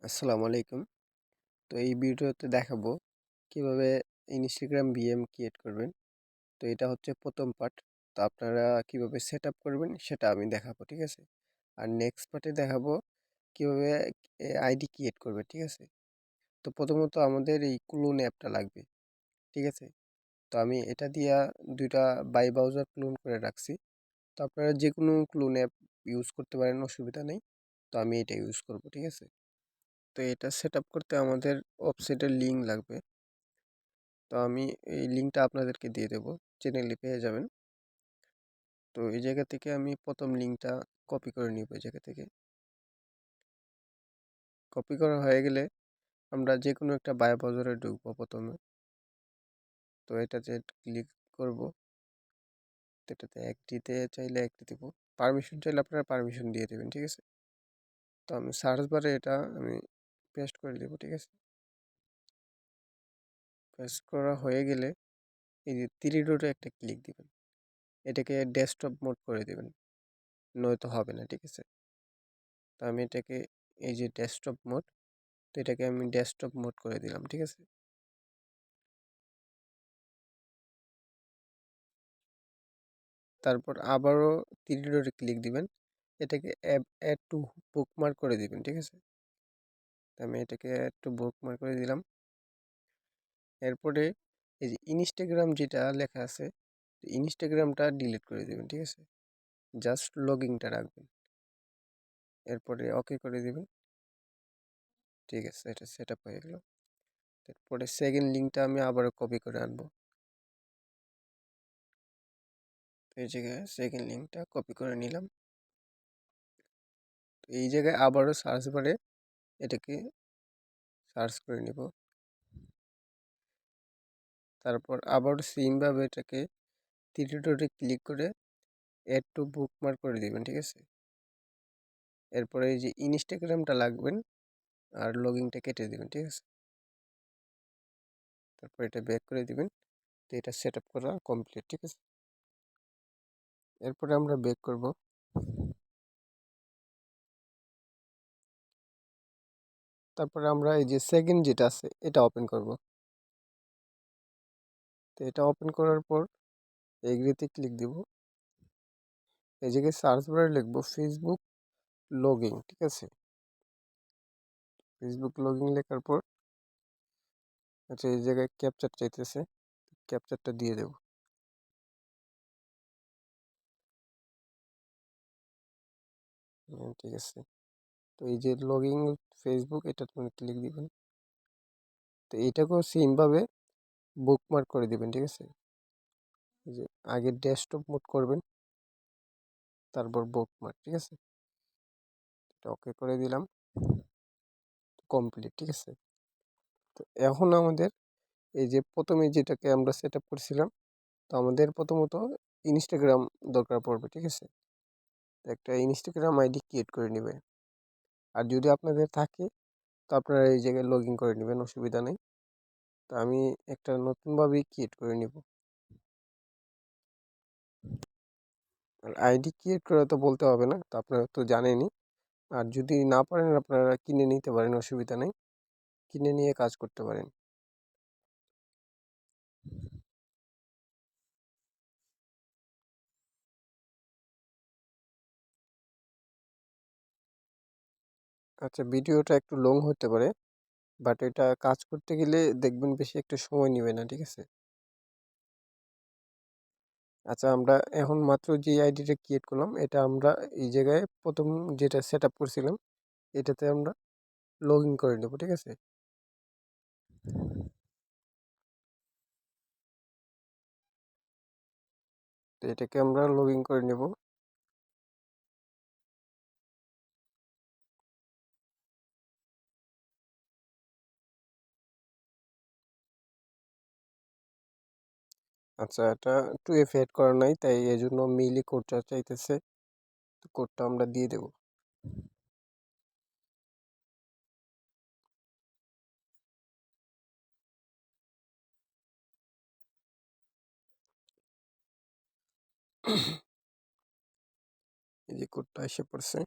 আসসালামু আলাইকুম। তো এই ভিডিওতে দেখাবো কিভাবে ইনস্টাগ্রাম ভিএম ক্রিয়েট করবেন। তো এটা হচ্ছে প্রথম পার্ট। তো আপনারা কিভাবে সেটআপ করবেন সেটা আমি দেখাবো, ঠিক আছে? আর নেক্সট পার্টে দেখাবো কিভাবে আইডি ক্রিয়েট করবেন, ঠিক আছে? তো প্রথমত আমাদের এই ক্লোন অ্যাপটা লাগবে, ঠিক আছে? তো আমি এটা দিয়া ২টা বাই ব্রাউজার ক্লোন করে রাখছি। তো আপনারা যে কোনো ক্লোন অ্যাপ ইউজ করতে পারেন, অসুবিধা নেই। তো আমি এটা ইউজ করব, ঠিক আছে? তো এটা সেটআপ করতে আমাদের ওয়েবসাইটের লিংক লাগবে। তো আমি এই লিঙ্কটা আপনাদেরকে দিয়ে দেবো, চ্যানেলে পেয়ে যাবেন। তো এই জায়গা থেকে আমি প্রথম লিঙ্কটা কপি করে নিব। এই জায়গা থেকে কপি করা হয়ে গেলে আমরা যে কোনো একটা বায়োব্রাউজারে ঢুকবো প্রথমে। তো এটাতে ক্লিক করব। এটাতে এক দিতে চাইলে একটি দেব, পারমিশন চাইলে আপনারা পারমিশন দিয়ে দেবেন, ঠিক আছে? তো আমি সার্চ বারে এটা আমি পেস্ট করে দেবো, ঠিক আছে? পেস্ট করা হয়ে গেলে এই যে 3 ডটে একটা ক্লিক দিবেন, এটাকে ডেস্কটপ মোড করে দেবেন, নয়তো হবে না, ঠিক আছে? তো আমি এটাকে এই যে ডেস্কটপ মোড, তো এটাকে আমি ডেস্কটপ মোড করে দিলাম, ঠিক আছে? তারপর আবারও 3 ডটে ক্লিক দিবেন, এটাকে অ্যাড টু বুকমার্ক করে দিবেন, ঠিক আছে? তো আমি এটাকে অ্যাড টু বুকমার্ক করে দিলাম। এরপরে এই যে ইনস্টাগ্রাম যেটা লেখা আছে, ইনস্টাগ্রামটা ডিলিট করে দিবেন, ঠিক আছে? জাস্ট লগইনটা রাখবেন। এরপরে ওকে করে দিবেন, ঠিক আছে? এটা সেট আপ হয়ে গেল। তারপরে সেকেন্ড লিঙ্কটা আমি আবারও কপি করে আনবো। এই জায়গায় সেকেন্ড লিঙ্কটা কপি করে নিলাম। তো এই জায়গায় আবারও সার্চ বারে এটাকে সার্চ করে নিব। তারপর আবার সেমভাবে এটাকে 3 ডটে ক্লিক করে অ্যাড টু বুকমার্ক করে দিবেন, ঠিক আছে? এরপরে এই যে ইনস্টাগ্রামটা লাগবেন আর লগইনটা কেটে দিবেন, ঠিক আছে? তারপর এটা ব্যাক করে দিবেন। তো এটা সেট আপ করা কমপ্লিট, ঠিক আছে? এরপরে আমরা ব্যাক করব। তারপরে আমরা এই যে সেকেন্ড যেটা আছে এটা ওপেন করব। তো এটা ওপেন করার পর এগ্রিতে ক্লিক দিব। এই জায়গায় সার্চ বারে লিখবো ফেসবুক লগইন, ঠিক আছে? ফেসবুক লগইন লেখার পর আচ্ছা এই জায়গায় ক্যাপচার চাইতেছে, ক্যাপচারটা দিয়ে দেব। ঠিক আছে। তো এই যে লগইন ফেসবুক, এটা তুমি ক্লিক দিবেন। তো এটাকেও সেমভাবে বুকমার্ক করে দিবেন, ঠিক আছে? এই যে আগে ডেস্কটপ মোড করবেন, তারপর বুকমার্ক, ঠিক আছে? এটা ওকে করে দিলাম, কমপ্লিট, ঠিক আছে? তো এখন আমাদের এই যে প্রথমে যেটাকে আমরা সেট আপ করছিলাম, তো আমাদের প্রথমত ইনস্টাগ্রাম দরকার পড়বে, ঠিক আছে? তো একটা ইনস্টাগ্রাম আইডি ক্রিয়েট করে নেবে। আর যদি আপনাদের থাকে তো আপনারা এই জায়গায় লগ ইন করে নেবেন, অসুবিধা নেই। তো আমি একটা নতুনভাবেই ক্রিয়েট করে নিব। আর আইডি ক্রিয়েট করা তো বলতে হবে না, তো আপনারা তো জানেনই। আর যদি না পারেন আপনারা কিনে নিতে পারেন, অসুবিধা নেই, কিনে নিয়ে কাজ করতে পারেন। আচ্ছা, ভিডিওটা একটু লং হতে পারে, বাট এটা কাজ করতে গেলে দেখবেন বেশি একটা সময় নেবে না, ঠিক আছে? আচ্ছা, আমরা এখন মাত্র যে আইডিটা ক্রিয়েট করলাম, এটা আমরা এই জায়গায় প্রথম যেটা সেট আপ করছিলাম এটাতে আমরা লগ ইন করে নেব, ঠিক আছে? তো এটাকে আমরা লগ ইন করে নেব। আচ্ছা, এটা 2FA এড করা নাই, তাই এই জন্য মেইলি কোডটা চাইতেছে। তো কোডটা আমরা দিয়ে দেব। এই যে কোডটা এসে পড়ছে।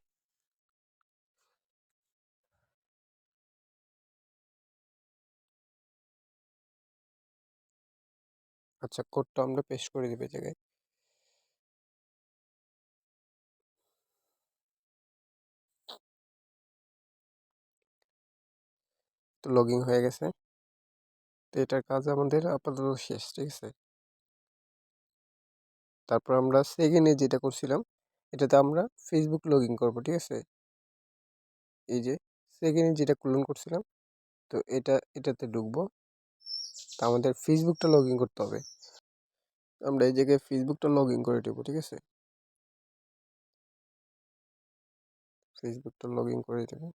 আচ্ছা, কোডটা আমরা পেস্ট করে দিব এই জায়গায়। তো লগ ইন হয়ে গেছে। তো এটার কাজ আমাদের আপাতত শেষ, ঠিক আছে। তারপর আমরা সেকেন্ডে যেটা করছিলাম, এটাতে আমরা ফেসবুক লগ ইন করবো, ঠিক আছে। এই যে সেকেন্ডে যেটা ক্লোন করছিলাম, তো এটাতে ঢুকবো। তা আমাদের ফেসবুকটা লগ ইন করতে হবে। আমরা এই জায়গায় ফেসবুকটা লগ ইন করে দেবো, ঠিক আছে। ফেসবুকটা লগ ইন করে দেবো।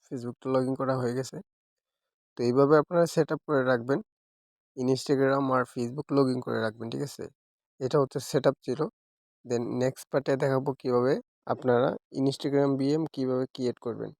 ফেসবুকটা লগ ইন করা হয়ে গেছে। তো এইভাবে আপনারা সেট আপ করে রাখবেন, ইনস্টাগ্রাম আর ফেসবুক লগ ইন করে রাখবেন, ঠিক আছে। এটা হচ্ছে সেট আপ ছিল। দেন নেক্সট পার্টে দেখাবো কিভাবে আপনারা ইনস্টাগ্রাম বিএম কিভাবে ক্রিয়েট করবেন।